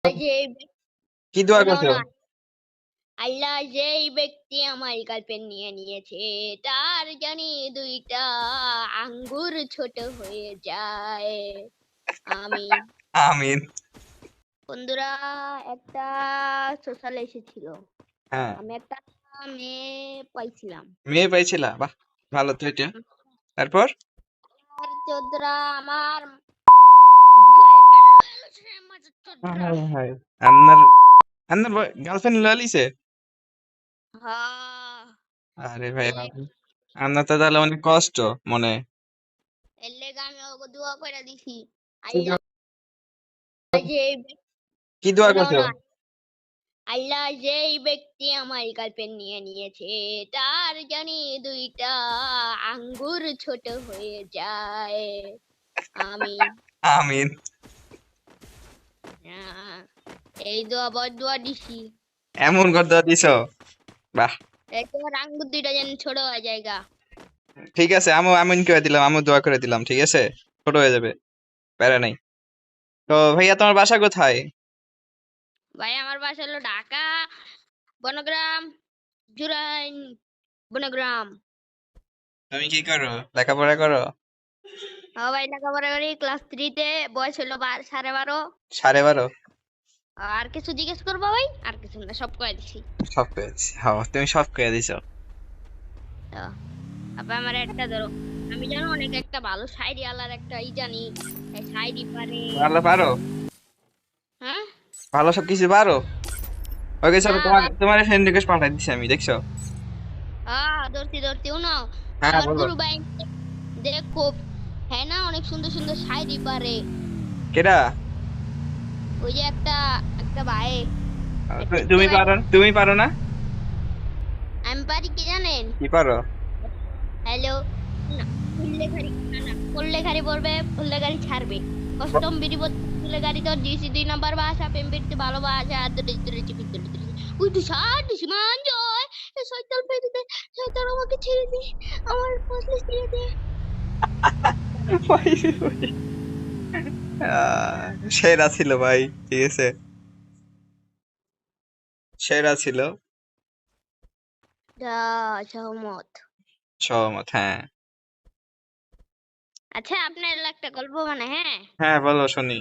যে কি দোয়া শোনো করছো? না, আল্লাহ যেই ব্যক্তি আমার গার্লফ্রেন্ড নিয়ে নিয়েছে তার জানি দুইটা আঙ্গুর ছোট হয়ে যায়। আমি আমিন। বন্ধুরা, একটা সোশ্যাল এসেছিল, হ্যাঁ, আমি একটা মেয়ে পাইছিলাম। মেয়ে পাইছিলা? বাহ, ভালো তো এটা। তারপর? আর চোদ্দরা আমার girlfriend চোদ্দরা। হায় হায়। আপনার আপনার গার্লফ্রেন্ড ললিছে? হ্যাঁ, আরে ভাই, এলে আপনার তো তাহলে অনেক কষ্ট মনে। এলে আমি ওকে দোয়া করে দিছি। কি আল্লাহ দোয়া যে কি দোয়া শোনো করছো? না, আল্লাহ যেই ব্যক্তি আমার গার্লফ্রেন্ড নিয়ে নিয়েছে তার জানি দুইটা আঙ্গুর ছোট হয়ে যায়। আমি আমিন। এই দোয়া বড় দোয়া দিছি। এমন করে দোয়া দিছো? বাহ, এই তোমার আঙ্গুর দুইটা যেন ছোট হয়ে জায়গা। ঠিক আছে, আমি আমিন করে দিলাম, আমি দোয়া করে দিলাম, ঠিক আছে, ছোট হয়ে যাবে, প্যারা নাই। তো ভাইয়া, তোমার বাসা কোথায়? ভাই আমার বাসা হলো ঢাকা, বনগ্রাম, জুরাইন, বনগ্রাম। তুমি কি করো, লেখাপড়া করো? হ্যাঁ ভাই, লেখাপড়া করি, ক্লাস 3-তে, বয়স হলো 12.5। 12:30? আর কিছু জিজ্ঞেস করবো ভাই? আর কিছু না, সব কয়ে দিছি। সব পেয়েছি, হ্যাঁ, তুমি সব করে দিছো। তো তারপর আমার একটা ধরো, আমি জানো অনেক একটা ভালো শায়রি আলার একটা জানি, শায়রি পারে। ভালো পারো? হ্যাঁ, ভালো সবকিছু পারো? ওকে, না চলো, তোমার ভাই, তোমার ফ্রেন্ড রিকোয়েস্ট পাঠাই দিছি আমি, দেখছো? ধরতি ধরতি নাও। হ্যাঁ, আমার বলো। গুরু ভাই দেখো, হ্যাঁ না, অনেক সুন্দর সুন্দর শায়রি পারে। কেডা? ওই যে একটা একটা ভাই, টিকটক তুমি পারো, তুমি পারো না? আমি পারি কি জানেন? কি পারো? হ্যালো, না, ফুল্লেখারি না না, ফুল্লেখারি বলবে, ফুল্লেখারি ছাড়বে। অষ্টম বিধি ফুল্লেখারি তো দিছি 2 নম্বর ভাষা, প্রেমবৃত্তি ভালোবাসা, দূরে দূরে চিপি দূরে দূরে। ওই তো সার দিছি মান জয়, এ শয়তান পেদিতে, শয়তান আমাকে ছেড়ে দে, আমার ফসলে ছেড়ে দে। সেরা ছিল ভাই, ঠিক আছে, সেরা ছিল। সহমত। সহমত, হ্যাঁ। আচ্ছা, আপনার একটা গল্প মানে, হ্যাঁ, হ্যাঁ, বলো শুনি।